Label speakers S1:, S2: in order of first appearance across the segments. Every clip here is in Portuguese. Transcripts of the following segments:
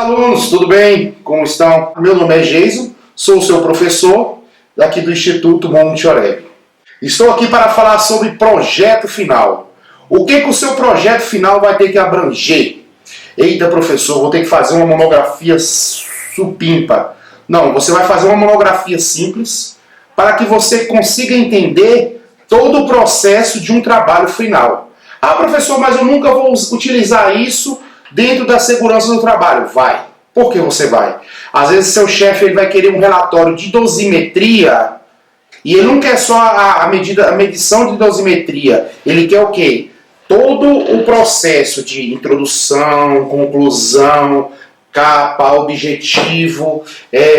S1: alunos, tudo bem? Como estão? Meu nome é Geiso, sou o seu professor daqui do Instituto Monte Oreb. Estou aqui para falar sobre projeto final. O que o seu projeto final vai ter que abranger? Eita, professor, vou ter que fazer uma monografia supimpa. Não, você vai fazer uma monografia simples para que você consiga entender todo o processo de um trabalho final. Ah, professor, mas eu nunca vou utilizar isso dentro da segurança do trabalho. Vai. Por que você vai? Às vezes seu chefe ele vai querer um relatório de dosimetria e ele não quer só a medição de dosimetria. Ele quer o quê? Todo o processo de introdução, conclusão, capa, objetivo,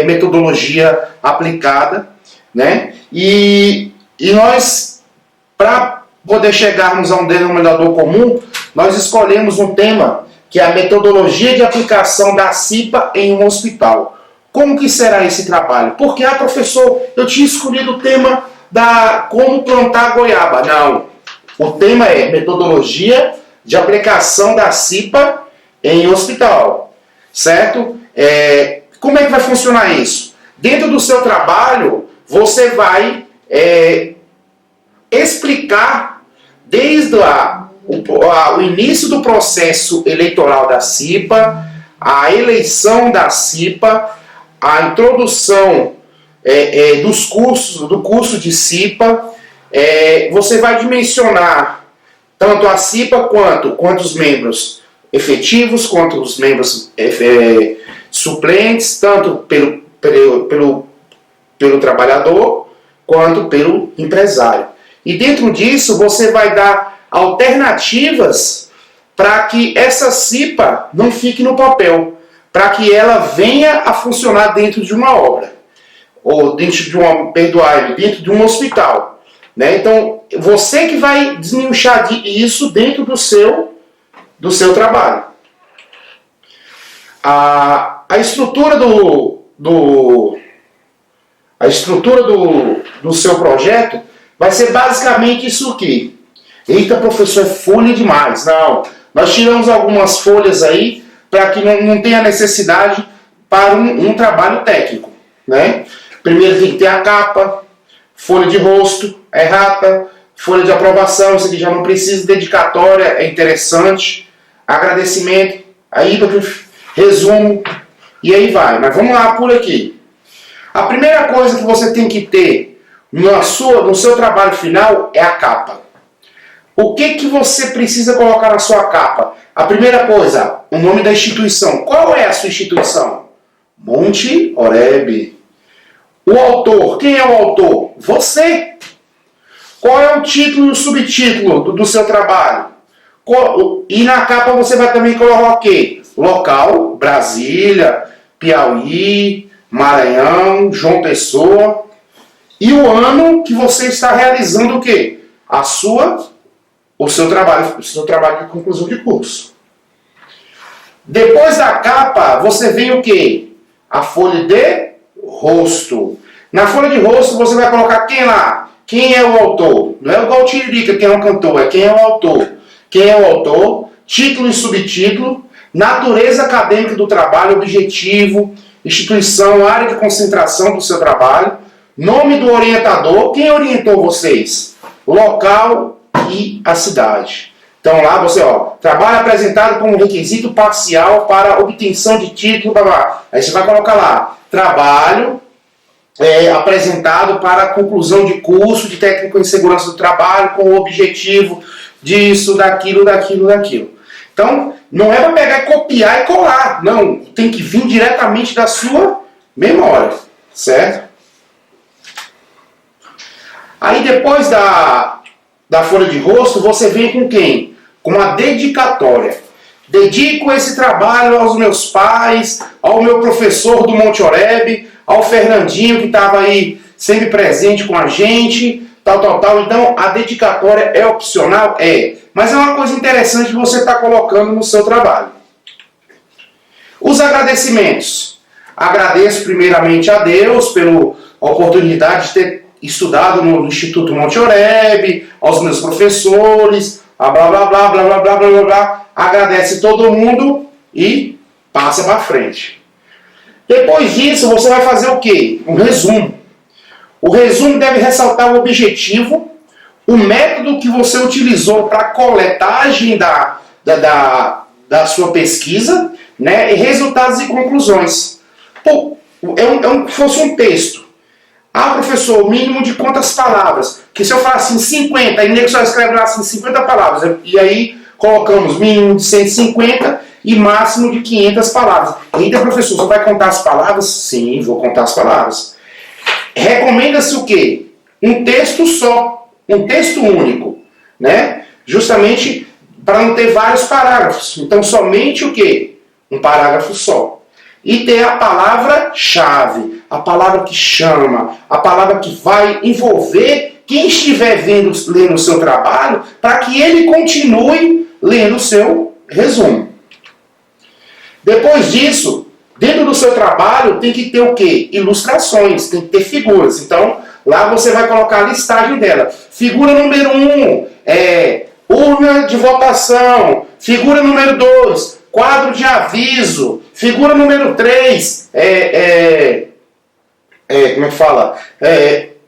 S1: metodologia aplicada, né? E nós, para poder chegarmos a um denominador comum, nós escolhemos um tema que é a metodologia de aplicação da CIPA em um hospital. Como que será esse trabalho? Porque, professor, eu tinha escolhido o tema da como plantar goiaba. Não. O tema é metodologia de aplicação da CIPA em hospital. Certo? Como é que vai funcionar isso? Dentro do seu trabalho, você vai explicar desde o início do processo eleitoral da CIPA, a eleição da CIPA, a introdução do curso de CIPA. Você vai dimensionar tanto a CIPA quanto os membros efetivos, quanto os membros suplentes, tanto pelo trabalhador quanto pelo empresário. E dentro disso você vai dar alternativas para que essa CIPA não fique no papel, para que ela venha a funcionar dentro de uma obra, ou dentro de um hospital. Né? Então, você que vai desminchar isso dentro do seu trabalho. A estrutura do seu projeto vai ser basicamente isso aqui. Eita, professor, é folha demais. Não, nós tiramos algumas folhas aí para que não tenha necessidade para um trabalho técnico. Né? Primeiro tem que ter a capa, folha de rosto, errata, folha de aprovação, isso aqui já não precisa, dedicatória, é interessante, agradecimento, aí resumo, e aí vai. Mas vamos lá por aqui. A primeira coisa que você tem que ter no seu trabalho final é a capa. O que você precisa colocar na sua capa? A primeira coisa, o nome da instituição. Qual é a sua instituição? Monte Oreb. O autor, quem é o autor? Você. Qual é o título e o subtítulo do seu trabalho? E na capa você vai também colocar o quê? Local, Brasília, Piauí, Maranhão, João Pessoa. E o ano que você está realizando o quê? O seu trabalho de conclusão de curso. Depois da capa, você vem o quê? A folha de rosto. Na folha de rosto você vai colocar quem lá? Quem é o autor? Não é igual o Tiririca, quem é o cantor, é quem é o autor. Quem é o autor? Título e subtítulo. Natureza acadêmica do trabalho, objetivo, instituição, área de concentração do seu trabalho. Nome do orientador. Quem orientou vocês? Local e a cidade. Então lá você, trabalho apresentado como requisito parcial para obtenção de título, aí você vai colocar lá, trabalho apresentado para conclusão de curso de técnico em segurança do trabalho com o objetivo disso, daquilo. Então, não é para pegar, copiar e colar, não, tem que vir diretamente da sua memória, certo? Aí depois da folha de rosto, você vem com quem? Com uma dedicatória. Dedico esse trabalho aos meus pais, ao meu professor do Monte Oreb, ao Fernandinho que estava aí sempre presente com a gente, tal. Então, a dedicatória é opcional? Mas é uma coisa interessante que você está colocando no seu trabalho. Os agradecimentos. Agradeço primeiramente a Deus pela oportunidade de ter estudado no Instituto Monte Oreb, aos meus professores, blá blá blá blá blá blá blá blá blá. Agradece todo mundo e Passa para frente. Depois disso, você vai fazer o quê? Um resumo. O resumo deve ressaltar o objetivo, o método que você utilizou para a coletagem da sua pesquisa, né, e resultados e conclusões. Pô, fosse um texto. Ah, professor, o mínimo de quantas palavras? Que se eu falar assim 50, aí o nego só escreve lá assim 50 palavras. E aí colocamos mínimo de 150 e máximo de 500 palavras. Eita, professor, você vai contar as palavras? Sim, vou contar as palavras. Recomenda-se o quê? Um texto só, um texto único, né? Justamente para não ter vários parágrafos. Então, somente o quê? Um parágrafo só. E ter a palavra-chave, a palavra que chama, a palavra que vai envolver quem estiver lendo o seu trabalho, para que ele continue lendo o seu resumo. Depois disso, dentro do seu trabalho tem que ter o quê? Ilustrações, tem que ter figuras. Então, lá você vai colocar a listagem dela. Figura número 1, urna de votação. Figura número 2, quadro de aviso. Figura número 3, como é que fala?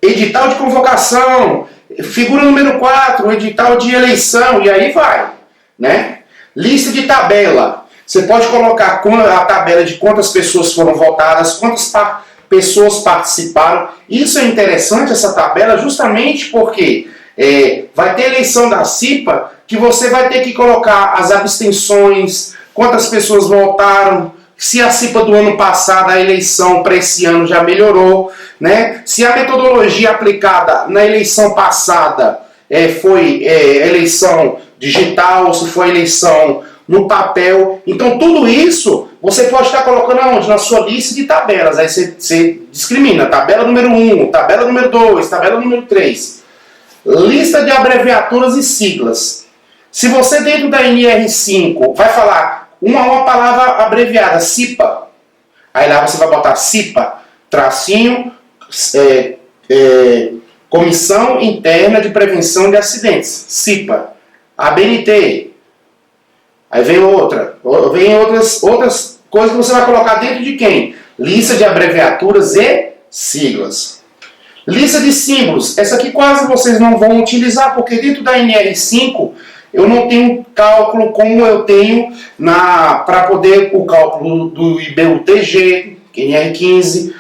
S1: Edital de convocação. Figura número 4, edital de eleição. E aí vai, né? Lista de tabela. Você pode colocar a tabela de quantas pessoas foram votadas, quantas pessoas participaram. Isso é interessante, essa tabela, justamente porque vai ter eleição da CIPA, que você vai ter que colocar as abstenções, quantas pessoas votaram, se a CIPA do ano passado, a eleição para esse ano já melhorou, né? Se a metodologia aplicada na eleição passada foi eleição digital, se foi eleição no papel. Então tudo isso você pode estar colocando aonde? Na sua lista de tabelas. Aí você discrimina, tabela número 1, tabela número 2, tabela número 3. Lista de abreviaturas e siglas. Se você dentro da NR5 vai falar uma palavra abreviada, CIPA, aí lá você vai botar CIPA, tracinho, Comissão Interna de Prevenção de Acidentes, CIPA, ABNT. Aí vem outras coisas que você vai colocar dentro de quem? Lista de abreviaturas e siglas. Lista de símbolos. Essa aqui quase vocês não vão utilizar, porque dentro da NR5 eu não tenho cálculo como eu tenho para poder o cálculo do IBUTG, NR15,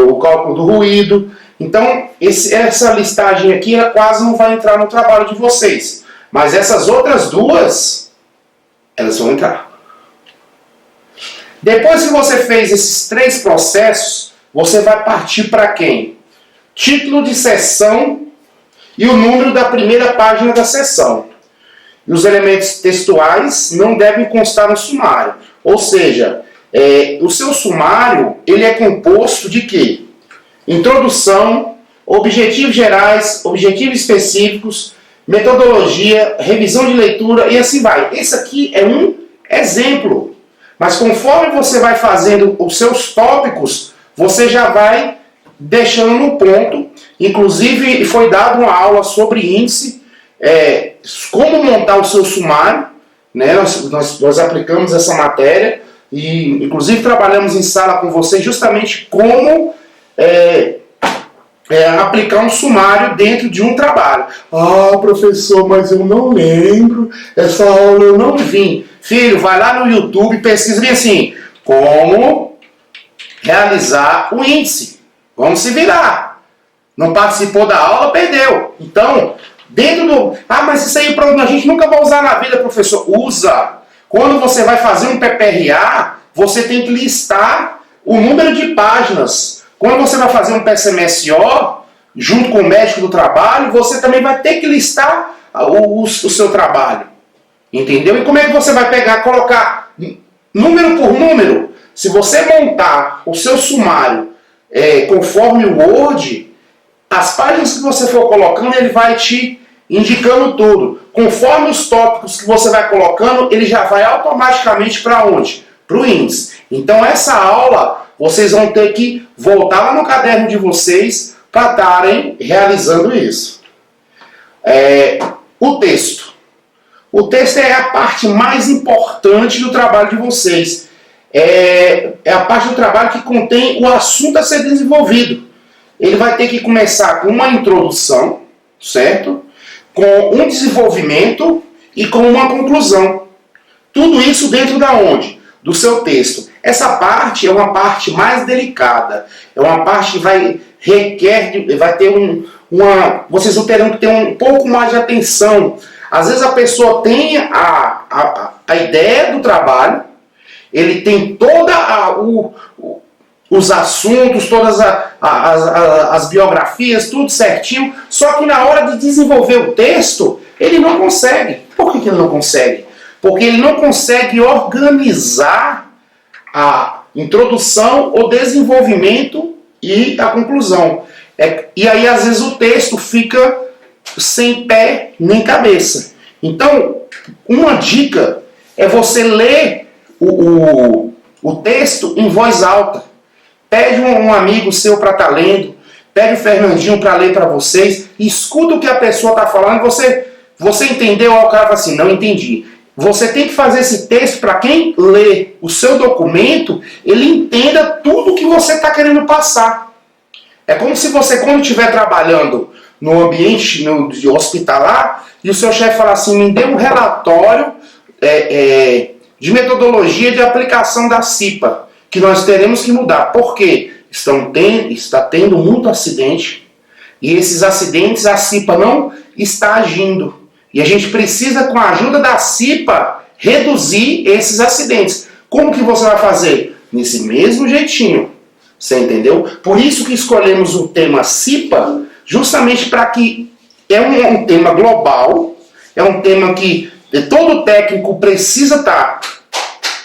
S1: o cálculo do ruído. Então, essa listagem aqui ela quase não vai entrar no trabalho de vocês. Mas essas outras duas, elas vão entrar. Depois que você fez esses 3 processos, você vai partir para quem? Título de sessão e o número da primeira página da sessão. E os elementos textuais não devem constar no sumário. Ou seja, o seu sumário ele é composto de quê? Introdução, objetivos gerais, objetivos específicos, metodologia, revisão de leitura e assim vai. Esse aqui é um exemplo. Mas conforme você vai fazendo os seus tópicos, você já vai deixando no ponto. Inclusive, foi dada uma aula sobre índice, como montar o seu sumário. Né? Nós aplicamos essa matéria e, inclusive, trabalhamos em sala com você justamente como aplicar um sumário dentro de um trabalho. Ah, professor, mas eu não lembro, essa aula eu não vi. Filho, vai lá no YouTube e pesquisa bem assim, como realizar o índice. Vamos se virar. Não participou da aula, perdeu. Então, dentro do... Ah, mas isso aí a gente nunca vai usar na vida, professor. Usa. Quando você vai fazer um PPRA, você tem que listar o número de páginas. Quando você vai fazer um PSMSO, junto com o médico do trabalho, você também vai ter que listar o seu trabalho. Entendeu? E como é que você vai colocar número por número? Se você montar o seu sumário conforme o Word, as páginas que você for colocando, ele vai te indicando tudo. Conforme os tópicos que você vai colocando, ele já vai automaticamente para onde? Para o índice. Então essa aula, vocês vão ter que voltar lá no caderno de vocês para estarem realizando isso. O texto. O texto é a parte mais importante do trabalho de vocês. é a parte do trabalho que contém o assunto a ser desenvolvido. Ele vai ter que começar com uma introdução, certo? Com um desenvolvimento e com uma conclusão. Tudo isso dentro da onde? Do seu texto. Essa parte é uma parte mais delicada. É uma parte que vai ter vocês terão que ter um pouco mais de atenção. Às vezes a pessoa tem a ideia do trabalho, ele tem os assuntos, todas as biografias, tudo certinho, só que na hora de desenvolver o texto, ele não consegue. Por que ele não consegue? Porque ele não consegue organizar a introdução, o desenvolvimento e a conclusão. E aí, às vezes, o texto fica sem pé nem cabeça. Então, uma dica é você ler o texto em voz alta. Pede um amigo seu para estar lendo, pede o Fernandinho para ler para vocês, escuta o que a pessoa está falando, você entendeu? O cara fala assim, não entendi. Você tem que fazer esse texto para quem lê o seu documento, ele entenda tudo o que você está querendo passar. É como se você, quando estiver trabalhando no ambiente hospitalar, e o seu chefe falar assim, me dê um relatório de metodologia de aplicação da CIPA, que nós teremos que mudar. Por quê? Está tendo muito acidente, e esses acidentes a CIPA não está agindo. E a gente precisa, com a ajuda da CIPA, reduzir esses acidentes. Como que você vai fazer? Nesse mesmo jeitinho. Você entendeu? Por isso que escolhemos o tema CIPA, justamente para que é um tema global, é um tema que todo técnico precisa estar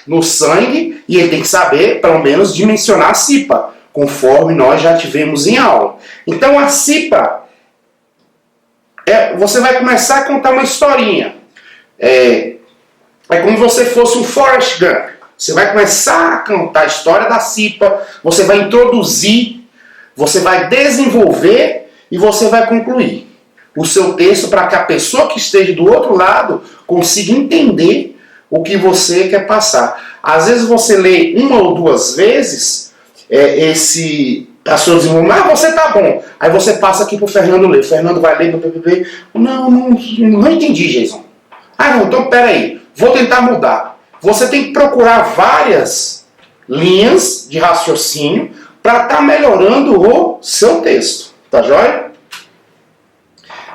S1: no sangue e ele tem que saber, pelo menos, dimensionar a CIPA, conforme nós já tivemos em aula. Então a CIPA, você vai começar a contar uma historinha. É como se você fosse um Forrest Gump. Você vai começar a contar a história da CIPA, você vai introduzir, você vai desenvolver e você vai concluir o seu texto para que a pessoa que esteja do outro lado consiga entender o que você quer passar. Às vezes você lê uma ou duas vezes a sua desenvolvimento, você tá bom. Aí você passa aqui pro Fernando ler. O Fernando vai ler, não entendi, Jason. Não, então peraí, vou tentar mudar. Você tem que procurar várias linhas de raciocínio para estar melhorando o seu texto. Tá joia?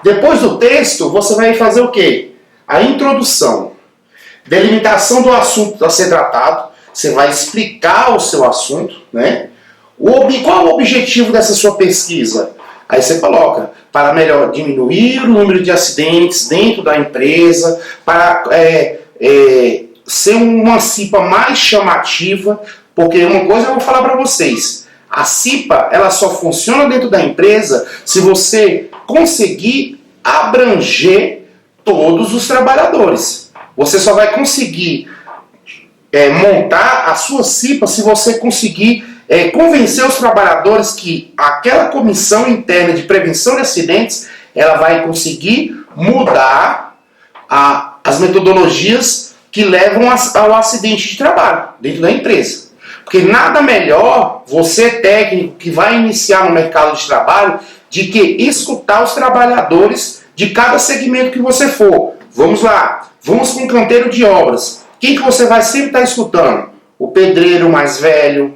S1: Depois do texto, você vai fazer o quê? A introdução. Delimitação do assunto a ser tratado. Você vai explicar o seu assunto, né? Qual é o objetivo dessa sua pesquisa? Aí você coloca, para diminuir o número de acidentes dentro da empresa, para ser uma CIPA mais chamativa, porque uma coisa eu vou falar para vocês, a CIPA ela só funciona dentro da empresa se você conseguir abranger todos os trabalhadores. Você só vai conseguir montar a sua CIPA se você conseguir convencer os trabalhadores que aquela comissão interna de prevenção de acidentes ela vai conseguir mudar as metodologias que levam ao acidente de trabalho dentro da empresa. Porque nada melhor você, técnico, que vai iniciar no mercado de trabalho, de que escutar os trabalhadores de cada segmento que você for. Vamos lá, vamos com o canteiro de obras. Quem que você vai sempre estar escutando? O pedreiro mais velho,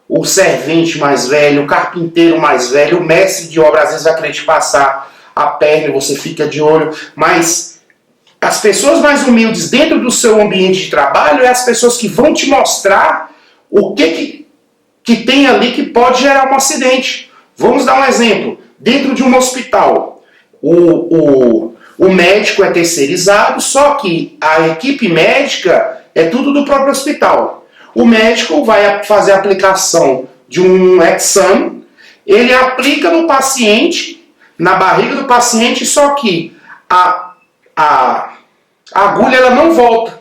S1: o servente mais velho, o carpinteiro mais velho, o mestre de obra às vezes vai querer te passar a perna e você fica de olho, mas as pessoas mais humildes dentro do seu ambiente de trabalho é as pessoas que vão te mostrar o que tem ali que pode gerar um acidente. Vamos dar um exemplo. Dentro de um hospital, o médico é terceirizado, só que a equipe médica é tudo do próprio hospital. O médico vai fazer a aplicação de um exame, ele aplica no paciente, na barriga do paciente, só que a agulha ela não volta.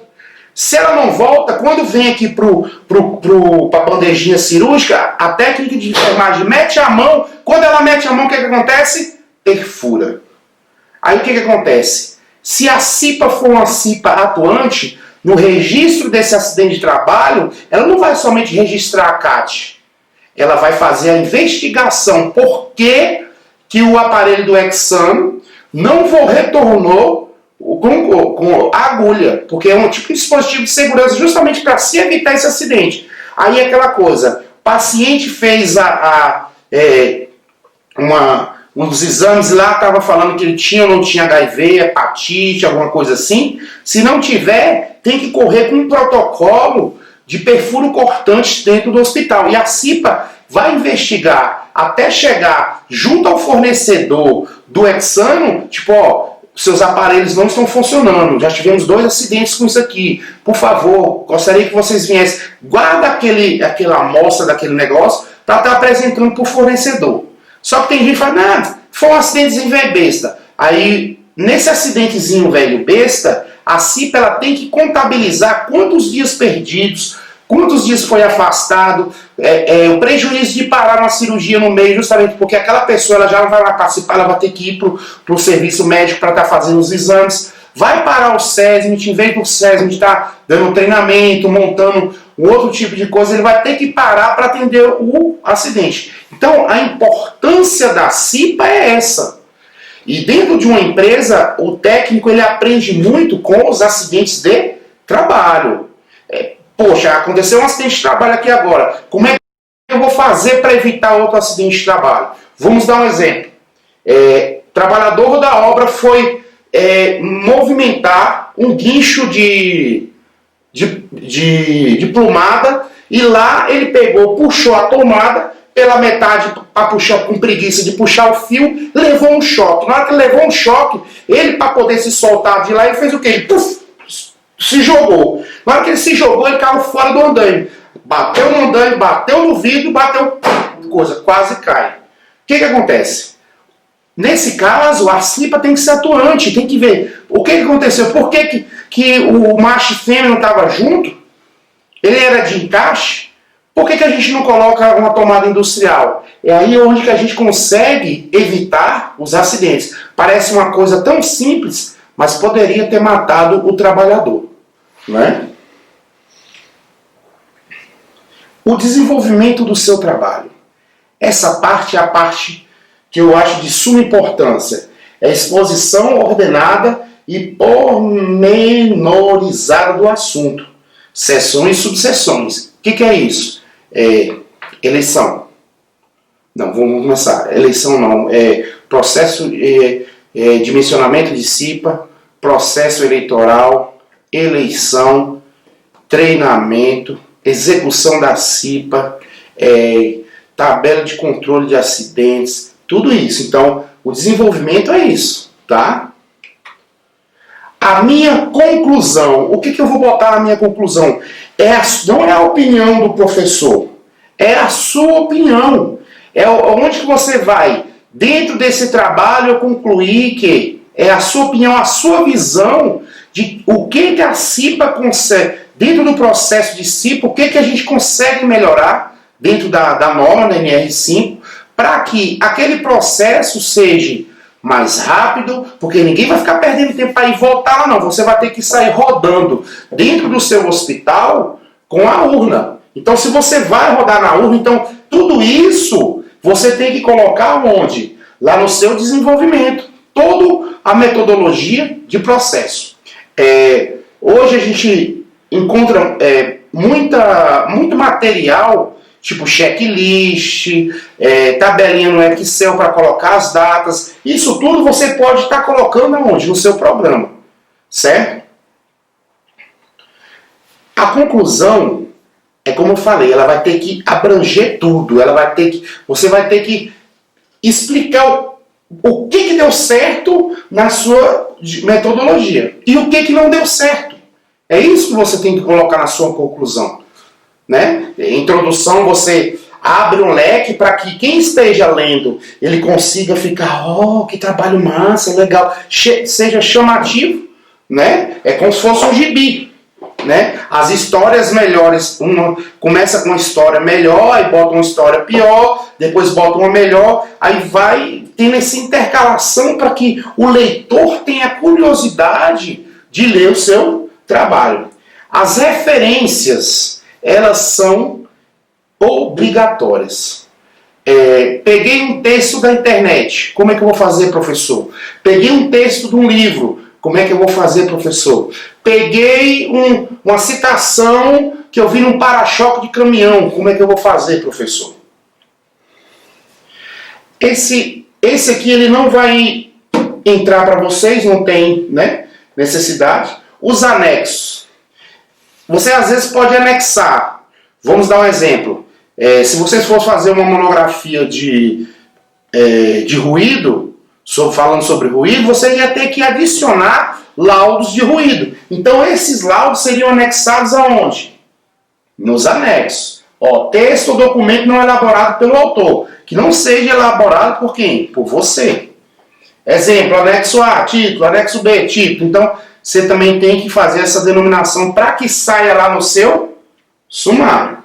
S1: Se ela não volta, quando vem aqui para a bandejinha cirúrgica, a técnica de enfermagem mete a mão. Quando ela mete a mão, o que acontece? Perfura. Aí o que acontece? Se a CIPA for uma CIPA atuante, no registro desse acidente de trabalho, ela não vai somente registrar a CAT. Ela vai fazer a investigação por que o aparelho do Hexano não retornou com a agulha, porque é um tipo de dispositivo de segurança justamente para se evitar esse acidente. Aí é aquela coisa, o paciente fez um dos exames lá, estava falando que ele tinha ou não tinha HIV, hepatite, alguma coisa assim. Se não tiver, tem que correr com um protocolo de perfuro cortante dentro do hospital. E a CIPA vai investigar até chegar junto ao fornecedor do Hexano, tipo, ó, seus aparelhos não estão funcionando, já tivemos 2 acidentes com isso aqui, por favor, gostaria que vocês viessem, guarda aquela amostra daquele negócio para estar apresentando para o fornecedor. Só que tem gente que fala, não, foi um acidentezinho velho besta. Aí, nesse acidentezinho velho besta, a CIPA ela tem que contabilizar quantos dias perdidos, quantos dias foi afastado, o prejuízo de parar uma cirurgia no meio, justamente porque aquela pessoa ela já não vai lá participar, ela vai ter que ir para o serviço médico para estar fazendo os exames, vai parar o SESMIT, em vez do SESMIT estar dando treinamento, montando um outro tipo de coisa, ele vai ter que parar para atender o acidente. Então, a importância da CIPA é essa. E dentro de uma empresa, o técnico ele aprende muito com os acidentes de trabalho. Poxa, aconteceu um acidente de trabalho aqui agora. Como é que eu vou fazer para evitar outro acidente de trabalho? Vamos dar um exemplo. Trabalhador da obra foi movimentar um guincho de plumada e lá ele pegou, puxou a tomada pela metade para puxar, com preguiça de puxar o fio, levou um choque. Na hora que ele levou um choque, ele para poder se soltar de lá, ele fez o quê? Ele se jogou. Na hora que ele se jogou, ele caiu fora do andaime. Bateu no andaime, bateu no vidro, quase cai. O que acontece? Nesse caso, a CIPA tem que ser atuante, tem que ver o que aconteceu. Por que o macho e fêmea não estavam junto? Ele era de encaixe? Por que a gente não coloca uma tomada industrial? É aí onde que a gente consegue evitar os acidentes. Parece uma coisa tão simples, mas poderia ter matado o trabalhador. Né? O desenvolvimento do seu trabalho. Essa parte é a parte que eu acho de suma importância. É a exposição ordenada e pormenorizada do assunto. Seções e subseções. O que é isso? Eleição. Não, vamos começar. Eleição não. Processo dimensionamento de CIPA, processo eleitoral, eleição, treinamento, execução da CIPA, tabela de controle de acidentes, tudo isso. Então, o desenvolvimento é isso, tá? A minha conclusão, o que eu vou botar na minha conclusão? Não é a opinião do professor, é a sua opinião. É onde que você vai, dentro desse trabalho, eu concluí que é a sua opinião, a sua visão de o que a CIPA consegue, dentro do processo de CIPA, o que a gente consegue melhorar dentro da norma da NR5, para que aquele processo seja mais rápido, porque ninguém vai ficar perdendo tempo para ir voltar lá, não. Você vai ter que sair rodando dentro do seu hospital com a urna. Então, se você vai rodar na urna, então tudo isso você tem que colocar onde? Lá no seu desenvolvimento. Toda a metodologia de processo. Hoje a gente encontra muito material, tipo checklist, tabelinha no Excel para colocar as datas. Isso tudo você pode estar colocando aonde? No seu programa. Certo? A conclusão é como eu falei, ela vai ter que abranger tudo. Você vai ter que explicar o que deu certo na sua metodologia e o que não deu certo. É isso que você tem que colocar na sua conclusão. Né? Introdução, você abre um leque para que quem esteja lendo, ele consiga ficar, que trabalho massa, legal, seja chamativo, né? É como se fosse um gibi, né? As histórias melhores, começa com uma história melhor, aí bota uma história pior, depois bota uma melhor, aí vai tendo essa intercalação para que o leitor tenha curiosidade de ler o seu trabalho. As referências, elas são obrigatórias. Peguei um texto da internet, como é que eu vou fazer, professor? Peguei um texto de um livro, como é que eu vou fazer, professor? Peguei uma citação que eu vi num para-choque de caminhão, como é que eu vou fazer, professor? Esse aqui ele não vai entrar para vocês, não tem, né, necessidade. Os anexos. Você às vezes pode anexar. Vamos dar um exemplo. Se vocês for fazer uma monografia de ruído, falando sobre ruído, você ia ter que adicionar laudos de ruído. Então esses laudos seriam anexados aonde? Nos anexos. Texto ou documento não elaborado pelo autor, que não seja elaborado por quem? Por você. Exemplo, anexo A, título, anexo B, título. Então, você também tem que fazer essa denominação para que saia lá no seu sumário.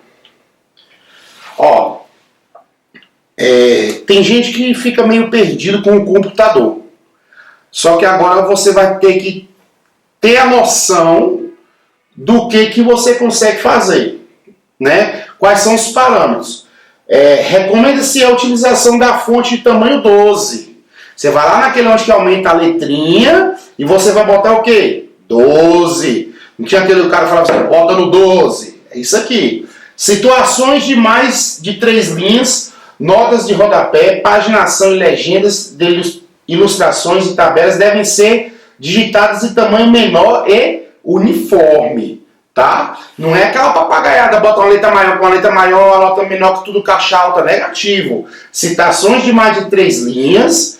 S1: Tem gente que fica meio perdido com o computador. Só que agora você vai ter que ter a noção do que você consegue fazer, né? Quais são os parâmetros? Recomenda-se a utilização da fonte de tamanho 12. Você vai lá naquele onde que aumenta a letrinha e você vai botar o quê? 12. Não tinha aquele cara que falava assim, bota no 12. É isso aqui. Situações de mais de 3 linhas, notas de rodapé, paginação e legendas de ilustrações e tabelas devem ser digitadas em tamanho menor e uniforme. Tá? Não é aquela papagaiada, bota uma letra maior com uma letra maior, a nota menor que tudo caixa alta, negativo. Citações de mais de 3 linhas,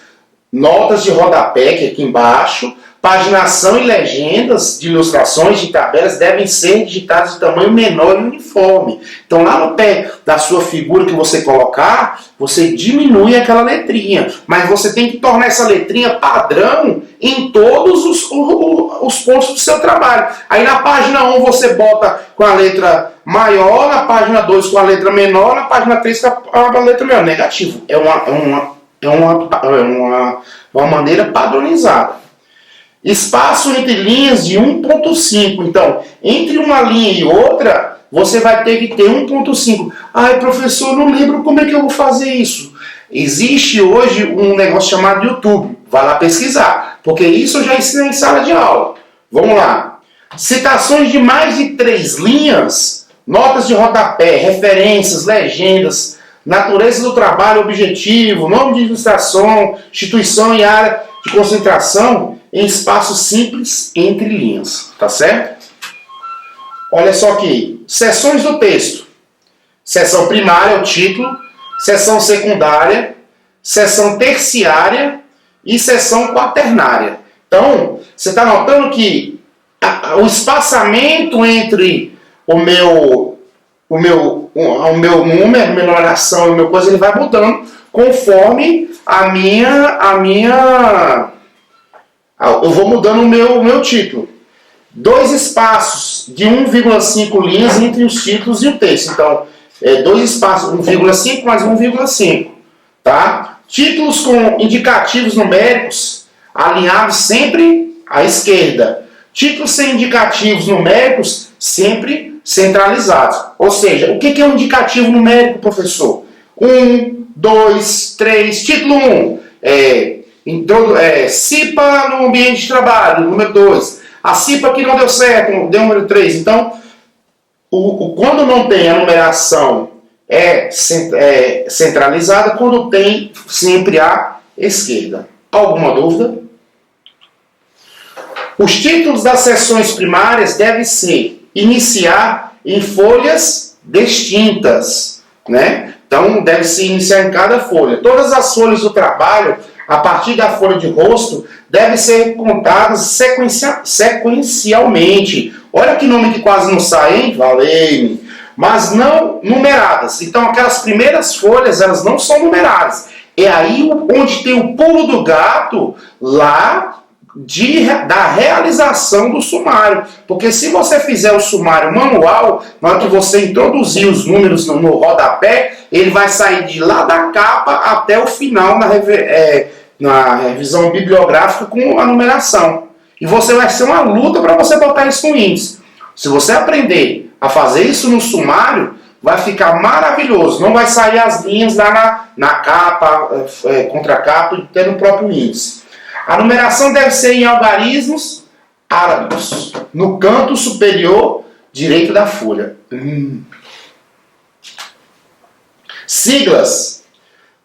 S1: notas de rodapé, que é aqui embaixo, paginação e legendas de ilustrações de tabelas devem ser digitadas de tamanho menor e uniforme. Então lá no pé da sua figura que você colocar, você diminui aquela letrinha, mas você tem que tornar essa letrinha padrão em todos os pontos do seu trabalho. Aí na página 1 você bota com a letra maior, na página 2 com a letra menor, na página 3 com a letra menor. Negativo. É uma maneira padronizada. Espaço entre linhas de 1.5. Então, entre uma linha e outra, você vai ter que ter 1.5. Ai, professor, não lembro como é que eu vou fazer isso. Existe hoje um negócio chamado YouTube. Vai lá pesquisar, porque isso eu já ensinei em sala de aula. Vamos lá. Citações de mais de 3 linhas, notas de rodapé, referências, legendas, natureza do trabalho, objetivo, nome de ilustração, instituição e área de concentração em espaço simples entre linhas, tá certo? Olha só aqui, seções do texto. Seção primária, o título, seção secundária, seção terciária e seção quaternária. Então, você está notando que o espaçamento entre o meu número, a minha numeração e o meu coisa, ele vai mudando conforme eu vou mudando o meu título. 2 espaços de 1,5 linhas entre os títulos e o texto. Então, 2 espaços, 1,5 mais 1,5. Tá? Títulos com indicativos numéricos alinhados sempre à esquerda. Títulos sem indicativos numéricos sempre centralizados. Ou seja, o que é um indicativo numérico, professor? 1, 2, 3. Título 1. CIPA no ambiente de trabalho, número 2. A CIPA que não deu certo, deu número 3. Então, quando não tem a numeração centralizada, quando tem sempre à esquerda. Alguma dúvida? Os títulos das seções primárias devem iniciar em folhas distintas, né? Então, deve se iniciar em cada folha. Todas as folhas do trabalho, a partir da folha de rosto, devem ser contadas sequencialmente. Olha que nome que quase não sai, hein? Valei! Mas não numeradas. Então, aquelas primeiras folhas, elas não são numeradas. É aí onde tem o pulo do gato, lá da realização do sumário. Porque se você fizer o sumário manual, na hora que você introduzir os números no rodapé, ele vai sair de lá da capa até o final na revisão bibliográfica com a numeração. E vai ser uma luta para você botar isso no índice. Se você aprender a fazer isso no sumário, vai ficar maravilhoso. Não vai sair as linhas lá na capa, contracapa e até no próprio índice. A numeração deve ser em algarismos árabicos, no canto superior direito da folha. Siglas.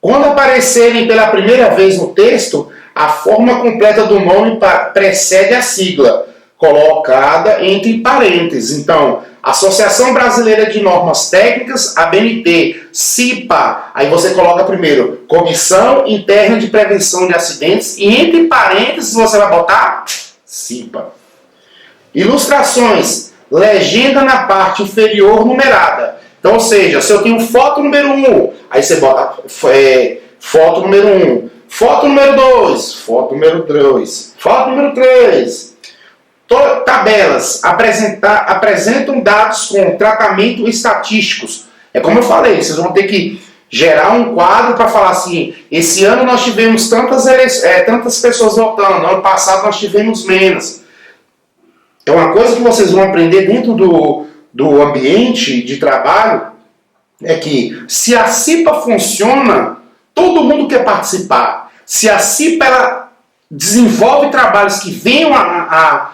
S1: Quando aparecerem pela primeira vez no texto, a forma completa do nome precede a sigla, colocada entre parênteses. Então, Associação Brasileira de Normas Técnicas, ABNT, CIPA, aí você coloca primeiro, Comissão Interna de Prevenção de Acidentes, e entre parênteses você vai botar CIPA. Ilustrações, legenda na parte inferior numerada. Então, ou seja, se eu tenho foto número 1, aí você bota foto número 1, foto número 2, foto número 2, foto número 3. Tabelas apresentam dados com tratamento estatísticos. É como eu falei, vocês vão ter que gerar um quadro para falar assim, esse ano nós tivemos tantas pessoas votando, ano passado nós tivemos menos. É uma coisa que vocês vão aprender dentro do ambiente de trabalho, é que se a CIPA funciona, todo mundo quer participar. Se a CIPA ela desenvolve trabalhos que venham a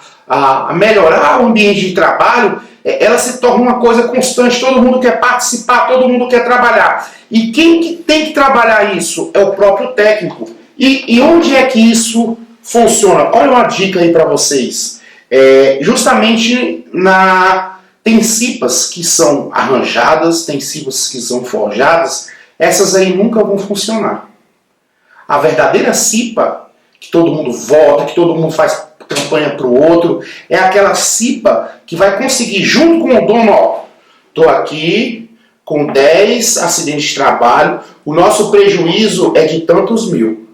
S1: melhorar o ambiente de trabalho, ela se torna uma coisa constante, todo mundo quer participar, todo mundo quer trabalhar. E quem que tem que trabalhar isso? É o próprio técnico. E onde é que isso funciona? Olha uma dica aí para vocês. Justamente tem CIPAs que são arranjadas, tem CIPAs que são forjadas, essas aí nunca vão funcionar. A verdadeira CIPA, que todo mundo vota, que todo mundo faz campanha para o outro, é aquela CIPA que vai conseguir, junto com o dono, estou aqui com 10 acidentes de trabalho, o nosso prejuízo é de tantos mil.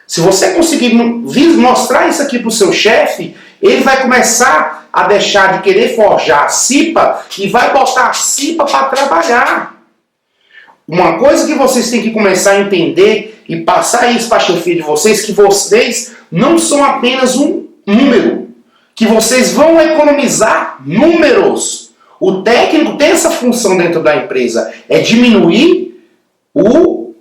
S1: Se você conseguir mostrar isso aqui para o seu chefe, ele vai começar a deixar de querer forjar a CIPA e vai botar a CIPA para trabalhar. Uma coisa que vocês têm que começar a entender e passar isso para a chefia de vocês, que vocês não são apenas um número, que vocês vão economizar números. O técnico tem essa função dentro da empresa, é diminuir o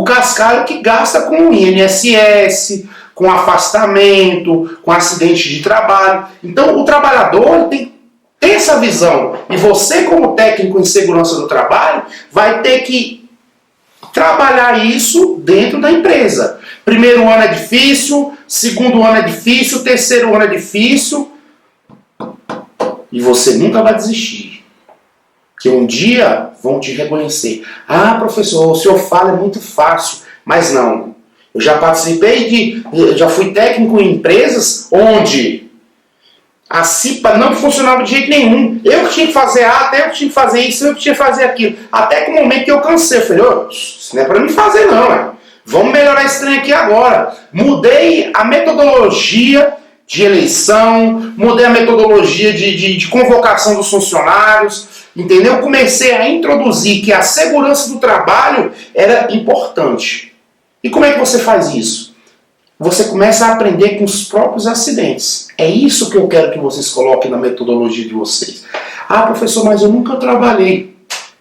S1: cascalho que gasta com o INSS, com afastamento, com acidente de trabalho. Então o trabalhador tem que ter essa visão. E você, como técnico em segurança do trabalho, vai ter que trabalhar isso dentro da empresa. Primeiro ano é difícil, segundo ano é difícil, terceiro ano é difícil. E você nunca vai desistir. Porque um dia vão te reconhecer. Ah, professor, o senhor fala é muito fácil. Mas não. Eu já participei já fui técnico em empresas onde a CIPA não funcionava de jeito nenhum. Eu que tinha que fazer até eu que tinha que fazer isso, eu que tinha que fazer aquilo. Até que o momento que eu cansei, eu falei, isso não é para mim fazer não, né? Vamos melhorar esse trem aqui agora. Mudei a metodologia de eleição, mudei a metodologia de convocação dos funcionários, entendeu? Comecei a introduzir que a segurança do trabalho era importante. E como é que você faz isso? Você começa a aprender com os próprios acidentes. É isso que eu quero que vocês coloquem na metodologia de vocês. Ah, professor, mas eu nunca trabalhei.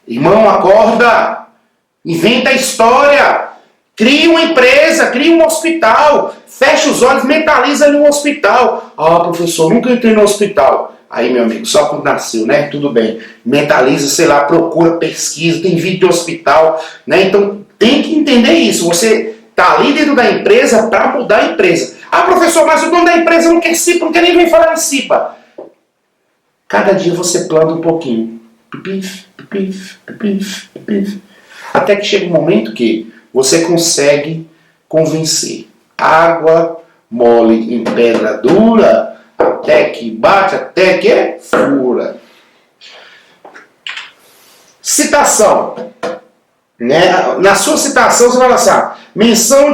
S1: Irmão, acorda! Inventa a história! Cria uma empresa, cria um hospital, fecha os olhos, mentaliza ali um hospital. Ah, professor, nunca entrei no hospital. Aí, meu amigo, só quando nasceu, né? Tudo bem. Mentaliza, sei lá, procura, pesquisa, tem vídeo de hospital, né? Então, tem que entender isso. Você está ali dentro da empresa para mudar a empresa. Ah, professor, mas o dono da empresa não quer CIPA, não quer nem vir falar em CIPA. Cada dia você planta um pouquinho. Pipif, pipif, pipif, pipif. Até que chega um momento que você consegue convencer. Água mole em pedra dura, até que bate, até que fura. Citação. Né? Na sua citação você vai lançar menção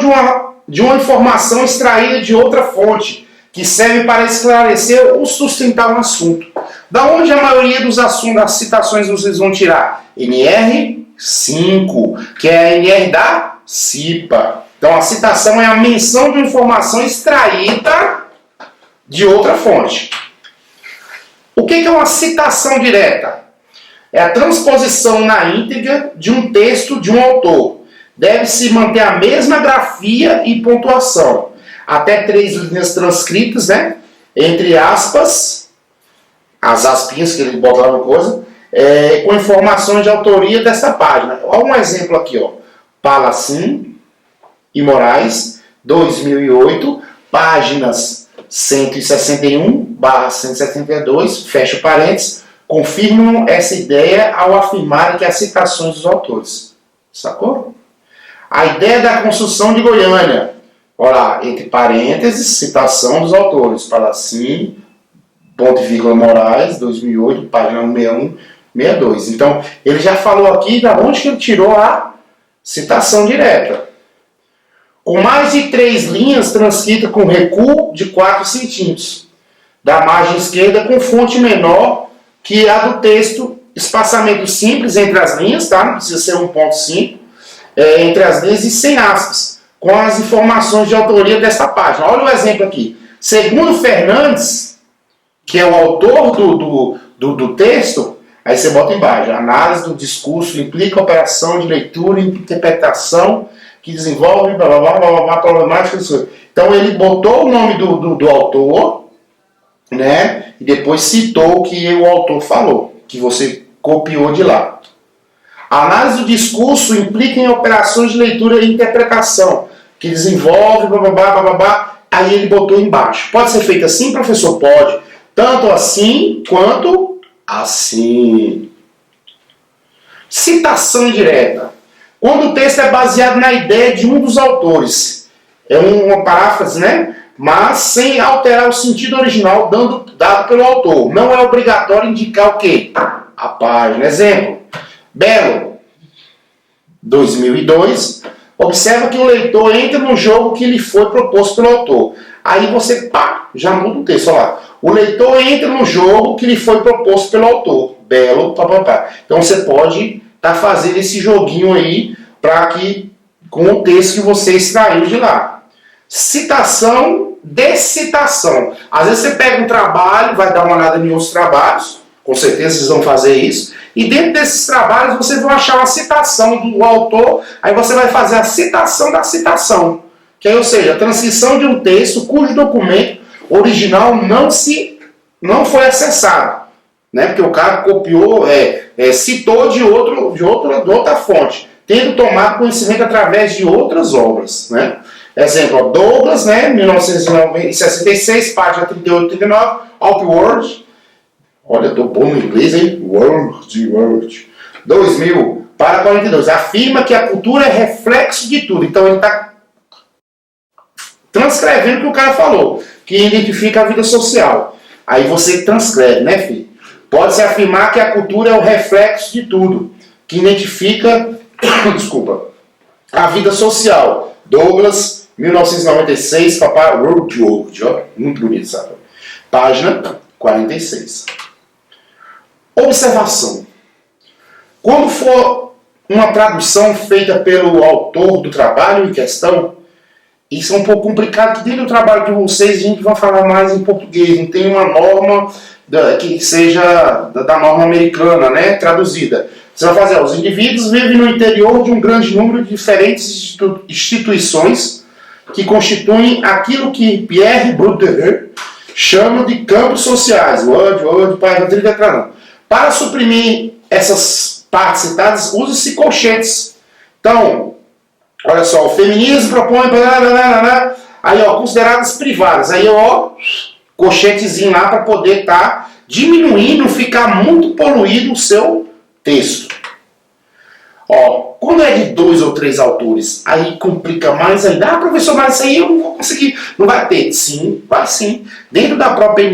S1: de uma informação extraída de outra fonte, que serve para esclarecer ou sustentar um assunto. Da onde a maioria dos assuntos das citações vocês vão tirar? NR5, que é a NR da CIPA. Então a citação é a menção de uma informação extraída de outra fonte. O que é uma citação direta? É a transposição na íntegra de um texto de um autor. Deve-se manter a mesma grafia e pontuação. Até 3 linhas transcritas, né? Entre aspas, as aspinhas que ele bota lá no coisa, com informações de autoria dessa página. Olha um exemplo aqui, ó. Palacin e Moraes, 2008, páginas 161/172, fecha parênteses, confirmam essa ideia ao afirmarem que as citações dos autores. Sacou? A ideia da construção de Goiânia. Olha lá, entre parênteses, citação dos autores. Palacin, ponto e vírgula Moraes, 2008, página 161, 62. Então, ele já falou aqui de onde que ele tirou a citação direta. Com mais de 3 linhas transcritas com recuo de 4 centímetros. Da margem esquerda com fonte menor que a do texto, espaçamento simples entre as linhas, tá? Não precisa ser 1.5, entre as linhas e sem aspas, com as informações de autoria desta página. Olha o exemplo aqui. Segundo Fernandes, que é o autor do texto, aí você bota embaixo, a análise do discurso implica operação de leitura e interpretação que desenvolve problemática. Então ele botou o nome do autor, né? E depois citou o que o autor falou, que você copiou de lá. A análise do discurso implica em operações de leitura e interpretação, que desenvolve, aí ele botou embaixo. Pode ser feito assim, professor? Pode. Tanto assim quanto assim. Citação direta. Quando o texto é baseado na ideia de um dos autores. É uma paráfrase, né? Mas sem alterar o sentido original dado pelo autor. Não é obrigatório indicar o quê? A página. Exemplo. Belo, 2002. Observa que o leitor entra no jogo que lhe foi proposto pelo autor. Aí você, já muda o texto. Olha lá. O leitor entra no jogo que lhe foi proposto pelo autor. Belo, Então você pode estar fazendo esse joguinho aí com o texto que você extraiu de lá. Citação, decitação. Às vezes você pega um trabalho, vai dar uma olhada em outros trabalhos, com certeza vocês vão fazer isso, e dentro desses trabalhos vocês vão achar uma citação do autor, aí você vai fazer a citação da citação. Que é, ou seja, a transcrição de um texto cujo documento original não foi acessado, né? Porque o cara copiou, citou de outra fonte, tendo tomado conhecimento através de outras obras, né? Exemplo, Douglas, né? 1966, página 38 e 39, Upward. Olha, eu tô bom no inglês, hein? Word. 2000, para 42. Afirma que a cultura é reflexo de tudo. Então ele está transcrevendo o que o cara falou, que identifica a vida social. Aí você transcreve, né, filho? Pode-se afirmar que a cultura é o reflexo de tudo, que identifica, a vida social. Douglas, 1996, papai, Word, ó, muito bonito, sabe? Página 46. Observação. Quando for uma tradução feita pelo autor do trabalho em questão, isso é um pouco complicado, que dentro do trabalho de vocês a gente vai falar mais em português, não tem uma norma que seja da norma americana, né, traduzida. Você vai fazer, os indivíduos vivem no interior de um grande número de diferentes instituições que constituem aquilo que Pierre Bourdieu chama de campos sociais. Para suprimir essas partes citadas, usa-se colchetes. Então, olha só, o feminismo propõe, aí ó, consideradas privadas, aí ó, colchetezinho lá para poder estar diminuindo, ficar muito poluído o seu texto. Ó, quando é de 2 ou 3 autores, aí complica mais ainda. Ah, professor, mas isso aí eu não vou conseguir. Não vai ter? Sim, vai sim. Dentro da própria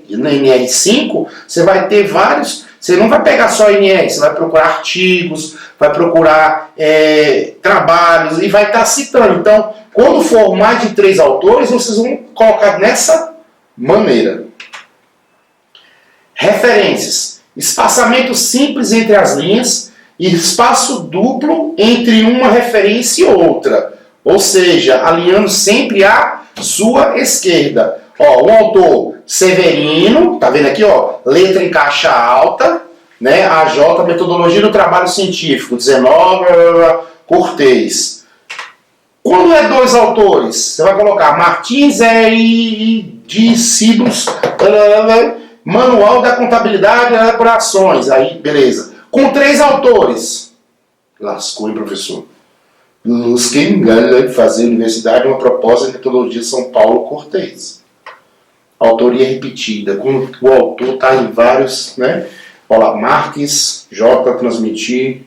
S1: NR5, você vai ter vários. Você não vai pegar só NR, você vai procurar artigos, vai procurar trabalhos e vai estar citando. Então, quando for mais de 3 autores, vocês vão colocar nessa maneira. Referências. Espaçamento simples entre as linhas e espaço duplo entre uma referência e outra. Ou seja, alinhando sempre à sua esquerda. Ó, o autor Severino, tá vendo aqui, ó, letra em caixa alta, né? AJ, metodologia do trabalho científico, 19, Cortez. Quando é dois autores, você vai colocar Martins e Discípulos, Manual da Contabilidade e Elaborações, aí beleza. Com 3 autores, lascou, hein, professor? Lusquem fazer Universidade uma proposta de metodologia São Paulo Cortez. Autoria repetida, quando o autor está em vários, né? Olha lá, Marques, J, transmitir,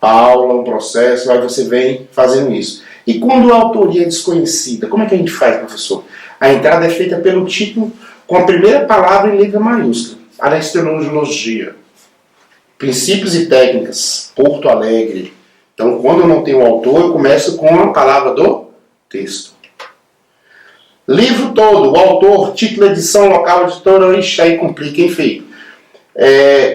S1: aula, um processo, aí você vem fazendo isso. E quando a autoria é desconhecida, como é que a gente faz, professor? A entrada é feita pelo título com a primeira palavra em letra maiúscula. Aristologia. Princípios e técnicas, Porto Alegre. Então, quando eu não tenho o autor, eu começo com a palavra do texto. Livro todo, o autor, título, edição, local, editora, ixi, aí complica, enfim.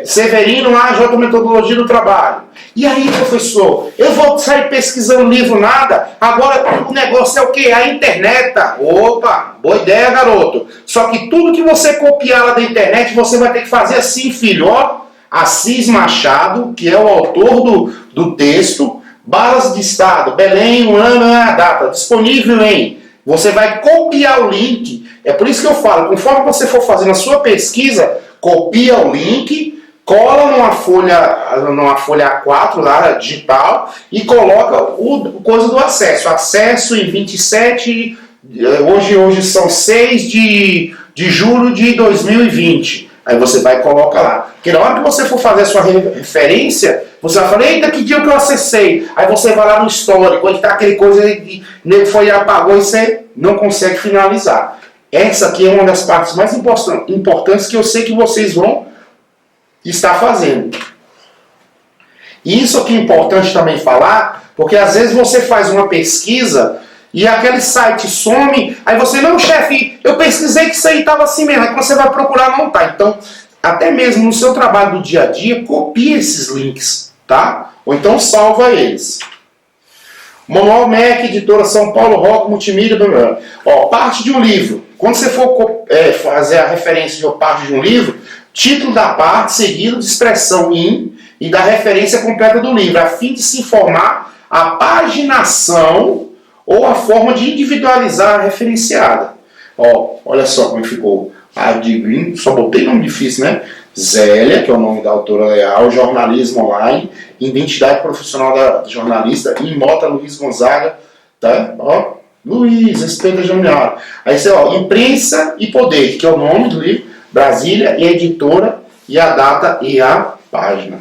S1: Severino, AJ, metodologia do trabalho. E aí, professor, eu vou sair pesquisando livro, nada? Agora o negócio é o quê? A internet. Opa, boa ideia, garoto. Só que tudo que você copiar lá da internet, você vai ter que fazer assim, filho, ó. Assis Machado, que é o autor do texto, Balas de Estado, Belém, um ano, a data, disponível em... Você vai copiar o link, é por isso que eu falo, conforme você for fazendo a sua pesquisa, copia o link, cola numa folha A4 lá, digital, e coloca o coisa do acesso. Acesso em 27, hoje são 6 de julho de 2020. Aí você vai e coloca lá. Porque na hora que você for fazer a sua referência, você vai falar, eita, que dia que eu acessei? Aí você vai lá no histórico, onde está aquele coisa que nego foi e apagou e você não consegue finalizar. Essa aqui é uma das partes mais importantes que eu sei que vocês vão estar fazendo. E isso aqui é importante também falar, porque às vezes você faz uma pesquisa e aquele site some, aí você, não, chefe, eu pesquisei que isso aí estava assim mesmo, aí quando você vai procurar não está. Então, até mesmo no seu trabalho do dia a dia, copie esses links, tá? Ou então salva eles. Manual MEC, editora São Paulo, Rock, Multimídia, blá, blá. Ó, parte de um livro. Quando você for fazer a referência de uma parte de um livro, título da parte, seguido de expressão in e da referência completa do livro, a fim de se informar a paginação ou a forma de individualizar a referenciada. Ó, olha só como ficou. Adivinha, só botei nome difícil, né? Zélia, que é o nome da autora leal, jornalismo online, identidade profissional da jornalista, Imota Luiz Gonzaga, tá? Ó, Luiz, respeita a jornal. Aí você, ó, imprensa e poder, que é o nome do livro, Brasília e a editora, e a data e a página.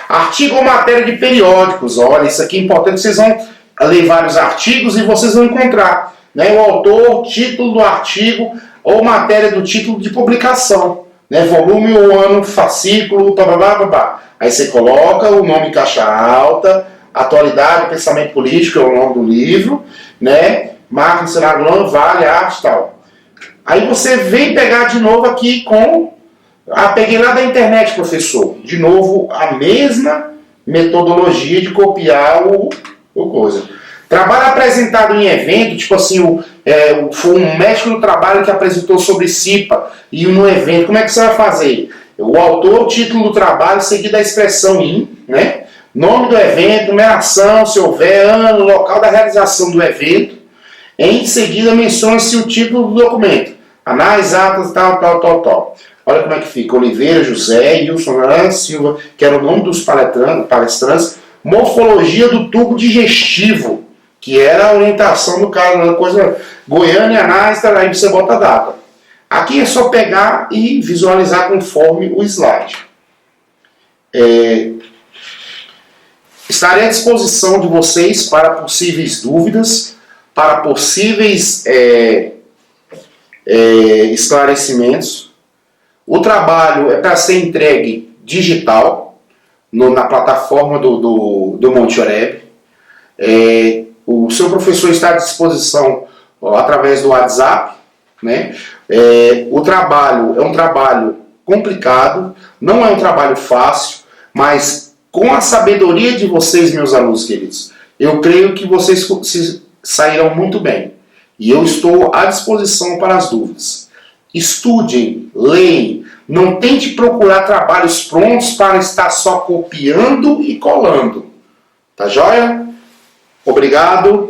S1: Artigo ou matéria de periódicos, olha, isso aqui é importante, vocês vão ler vários artigos e vocês vão encontrar, né, o autor, título do artigo ou matéria do título de publicação, né, volume ou ano, fascículo, blá. Aí você coloca o nome em caixa alta, atualidade, pensamento político, é o nome do livro, né, marca, cenário, vale, arte e tal. Aí você vem pegar de novo aqui com... peguei lá da internet, professor. De novo, a mesma metodologia de copiar o coisa. Trabalho apresentado em evento, tipo assim, foi um médico do trabalho que apresentou sobre CIPA, e no evento, como é que você vai fazer? O autor, o título do trabalho, seguido da expressão in, né? Nome do evento, numeração, se houver, ano, local da realização do evento. Em seguida, menciona-se o título do documento. Análise, atas, tal. Olha como é que fica. Oliveira, José, Wilson, Silva, que era o nome dos palestrantes. Morfologia do tubo digestivo, que era a orientação do cara, uma coisa, Goiânia, análise, aí você bota a data. Aqui é só pegar e visualizar conforme o slide. Estarei à disposição de vocês para possíveis dúvidas, para possíveis esclarecimentos. O trabalho é para ser entregue digital, na plataforma do Monte Oreb. O seu professor está à disposição através do WhatsApp, né? O trabalho é um trabalho complicado, não é um trabalho fácil, mas com a sabedoria de vocês, meus alunos queridos, eu creio que vocês sairão muito bem. E eu estou à disposição para as dúvidas. Estudem, leem, não tente procurar trabalhos prontos para estar só copiando e colando. Tá joia? Obrigado.